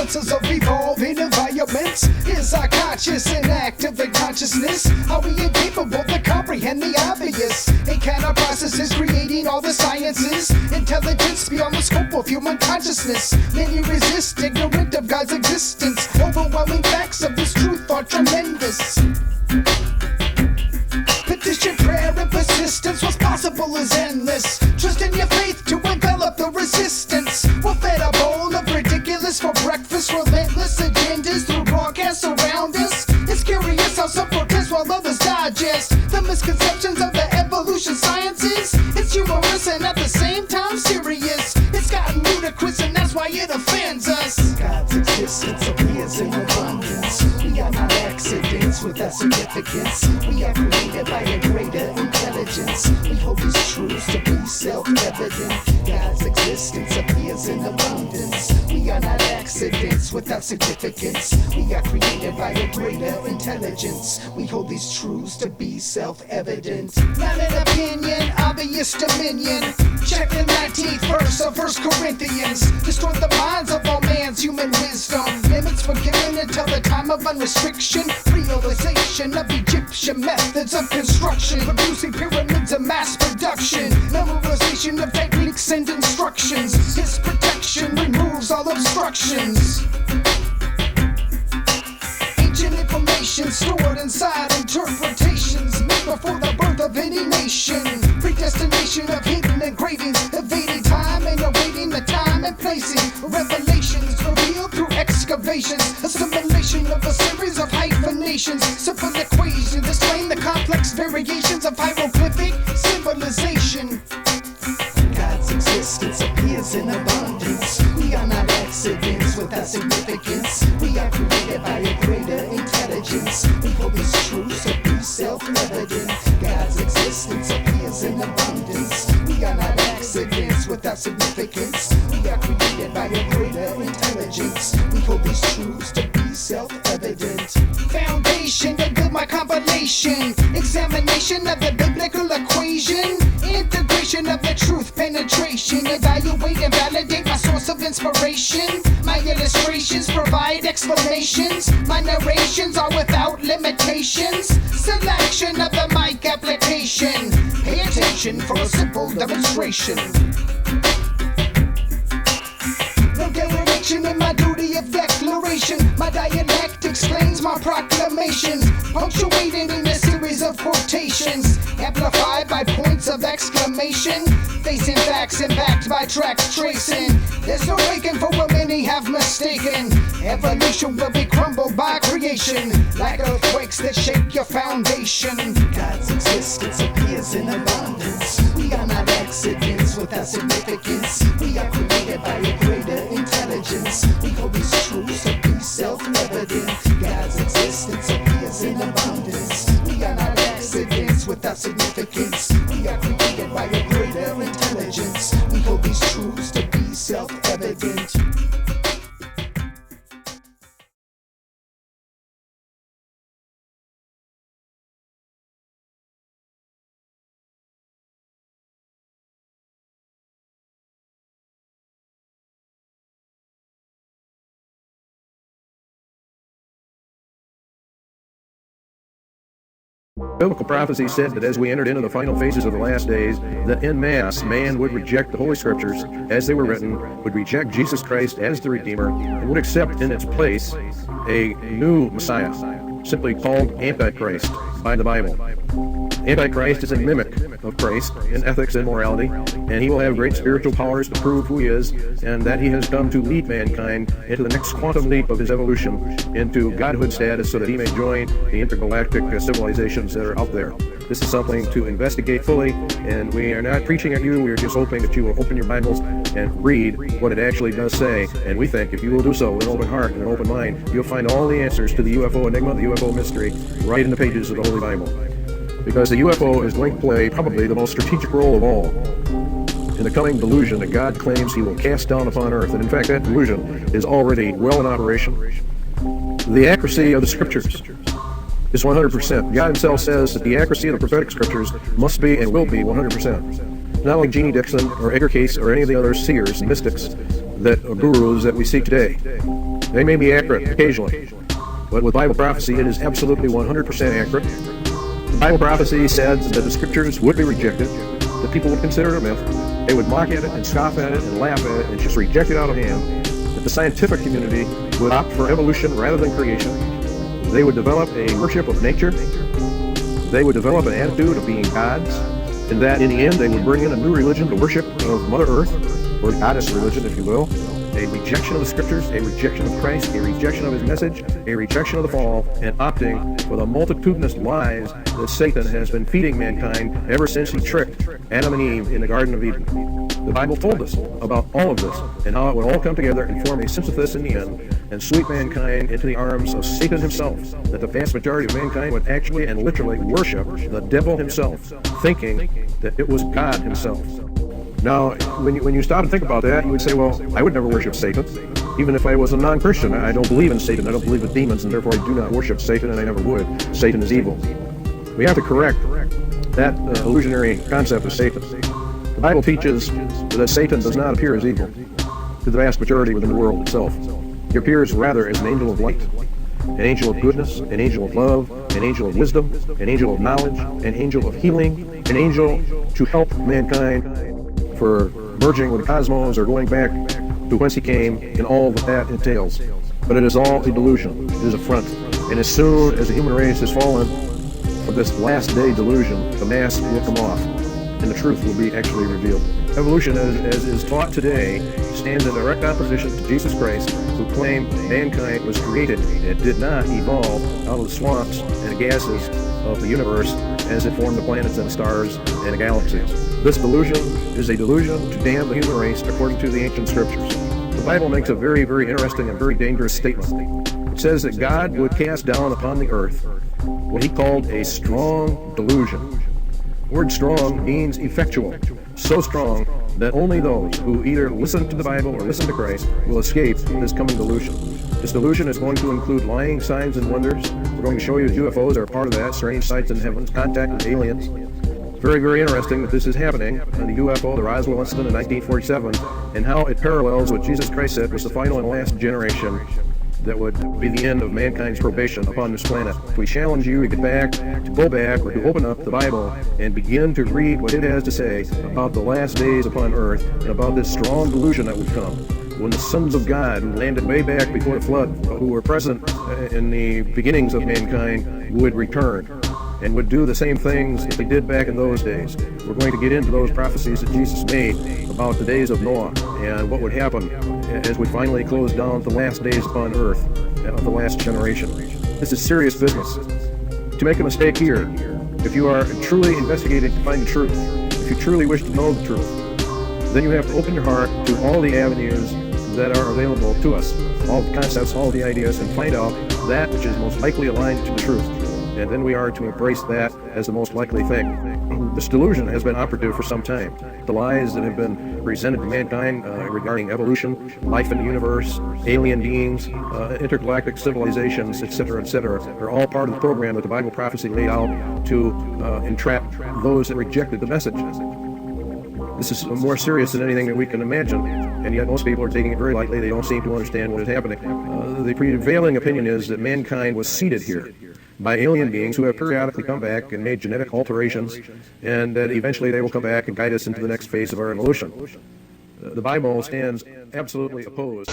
responses of evolving environments. Is our conscious and active in consciousness? Are we incapable to comprehend the obvious? And can our processes creating all the sciences? Intelligence beyond the scope of human consciousness. Many resist, ignorant of God's existence. Overwhelming facts of this truth are tremendous. Petition, prayer, and persistence. What's possible is endless. Trust in your faith to envelop the resistance. We're fed a bowl of ridiculous for breakfast. Relentless agendas through broadcasts around us. It's curious how some protest while others digest the misconceptions of the evolution sciences. It's humorous and at the same time serious. It's gotten ludicrous and that's why it offends us. God's existence appears in abundance. We are not accidents without significance. We are created by a greater intelligence. We hold these truths to be self-evident. God's existence appears in abundance. We are not accidents without significance. We are created by a greater intelligence. We hold these truths to be self-evident. Not an opinion, obvious dominion. Check the 19th verse of 1 Corinthians. Destroy the minds of all man's human wisdom. Limits forgiven until the time of unrestriction. Realization of Egyptian methods of construction. Producing pyramids of mass production. Memorization of techniques and instructions. His protection removes all obstructions. Ancient information stored inside interpretations made before the birth of any nation. Predestination of hidden engravings, evading time and awaiting the time and placing. Revelations revealed through excavations. Assimilation of a series of hyphenations. Simple equations explain the complex variations of hieroglyphic symbolization. God's existence appears in abundance. We are not accidents without significance. We are created by a greater intelligence. We hold these truths to be self-evident. God's existence appears in abundance. We are not accidents without significance. We are created by a greater intelligence. We hold these truths to be self-evident. Foundation to build my compilation. Examination of the biblical equation. Integration of the truth penetration. Evaluate and validate my source of inspiration. My illustrations provide explanations. My narrations are without limitations. Selection of the mic application. Pay attention for a simple demonstration. No dereliction in my duty of declaration. My dialect explains my proclamations, punctuated in a series of quotations, amplified by points of exclamation, facing facts and backed by tracks tracing. There's no breaking for what many have mistaken. Evolution will be crumbled by creation, like earthquakes that shake your foundation. God's existence appears in abundance. We are not accidents without significance. We are created by a greater intelligence. We hold these truths to be self-evident. God's existence appears in abundance. We are not accidents without significance. We are created by a greater intelligence. We hold these truths to be self-evident. Biblical prophecy said that as we entered into the final phases of the last days, that en masse man would reject the Holy Scriptures as they were written, would reject Jesus Christ as the Redeemer, and would accept in its place a new Messiah, simply called Antichrist by the Bible. Antichrist is a mimic of Christ in ethics and morality, and he will have great spiritual powers to prove who he is, and that he has come to lead mankind into the next quantum leap of his evolution into godhood status so that he may join the intergalactic civilizations that are out there. This is something to investigate fully, and we are not preaching at you. We are just hoping that you will open your Bibles and read what it actually does say. And we think if you will do so with an open heart and an open mind, you'll find all the answers to the UFO enigma, the UFO mystery, right in the pages of the Holy Bible. Because the UFO is going to play probably the most strategic role of all in the coming delusion that God claims he will cast down upon earth. And in fact, that delusion is already well in operation. The accuracy of the Scriptures is 100%. God himself says that the accuracy of the prophetic Scriptures must be and will be 100%. Not like Jeannie Dixon or Edgar Cayce or any of the other seers and mystics gurus that we see today. They may be accurate occasionally, but with Bible prophecy, it is absolutely 100% accurate. The Bible prophecy said that the scriptures would be rejected, that people would consider it a myth, they would mock at it and scoff at it and laugh at it and just reject it out of hand, that the scientific community would opt for evolution rather than creation. They would develop a worship of nature. They would develop an attitude of being gods, and that in the end they would bring in a new religion to worship of Mother Earth, or goddess religion, if you will. A rejection of the scriptures, a rejection of Christ, a rejection of his message, a rejection of the fall, and opting for the multitudinous lies that Satan has been feeding mankind ever since he tricked Adam and Eve in the Garden of Eden. The Bible told us about all of this and how it would all come together and form a synthesis in the end and sweep mankind into the arms of Satan himself, that the vast majority of mankind would actually and literally worship the devil himself, thinking that it was God himself. Now, when you stop and think about that, you would say, well, I would never worship Satan, even if I was a non-Christian. I don't believe in Satan, I don't believe in demons, and therefore I do not worship Satan, and I never would. Satan is evil. We have to correct that illusionary concept of Satan. The Bible teaches that Satan does not appear as evil to the vast majority within the world itself. He appears rather as an angel of light, an angel of goodness, an angel of love, an angel of wisdom, an angel of knowledge, an angel of healing, an angel to help mankind for merging with the cosmos or going back to whence he came, and all that entails. But it is all a delusion. It is a front. And as soon as the human race has fallen for this last day delusion, the mask will come off, and the truth will be actually revealed. Evolution, as is taught today, stands in direct opposition to Jesus Christ, who claimed mankind was created and did not evolve out of the swamps and gases of the universe as it formed the planets and the stars and the galaxies. This delusion is a delusion to damn the human race according to the ancient scriptures. The Bible makes a very, very interesting and very dangerous statement. It says that God would cast down upon the earth what he called a strong delusion. The word strong means effectual, so strong that only those who either listen to the Bible or listen to Christ will escape this coming delusion. This delusion is going to include lying signs and wonders. We're going to show you that UFOs are part of that, strange sights in heavens, contact with aliens. Very, very interesting that this is happening on the UFO, the Roswell incident in 1947, and how it parallels what Jesus Christ said was the final and last generation that would be the end of mankind's probation upon this planet. We challenge you to get back, to go back, or to open up the Bible and begin to read what it has to say about the last days upon earth and about this strong delusion that would come when the sons of God, who landed way back before the flood, who were present in the beginnings of mankind, would return and would do the same things that they did back in those days. We're going to get into those prophecies that Jesus made about the days of Noah and what would happen as we finally close down the last days upon earth of the last generation. This is serious business. To make a mistake here, if you are truly investigating to find the truth, if you truly wish to know the truth, then you have to open your heart to all the avenues that are available to us, all the concepts, all the ideas, and find out that which is most likely aligned to the truth. And then we are to embrace that as the most likely thing. This delusion has been operative for some time. The lies that have been presented to mankind regarding evolution, life in the universe, alien beings, intergalactic civilizations, etc., are all part of the program that the Bible prophecy laid out to entrap those that rejected the message. This is more serious than anything that we can imagine, and yet most people are taking it very lightly. They don't seem to understand what is happening. The prevailing opinion is that mankind was seeded here by alien beings who have periodically come back and made genetic alterations, and that eventually they will come back and guide us into the next phase of our evolution. The Bible stands absolutely opposed.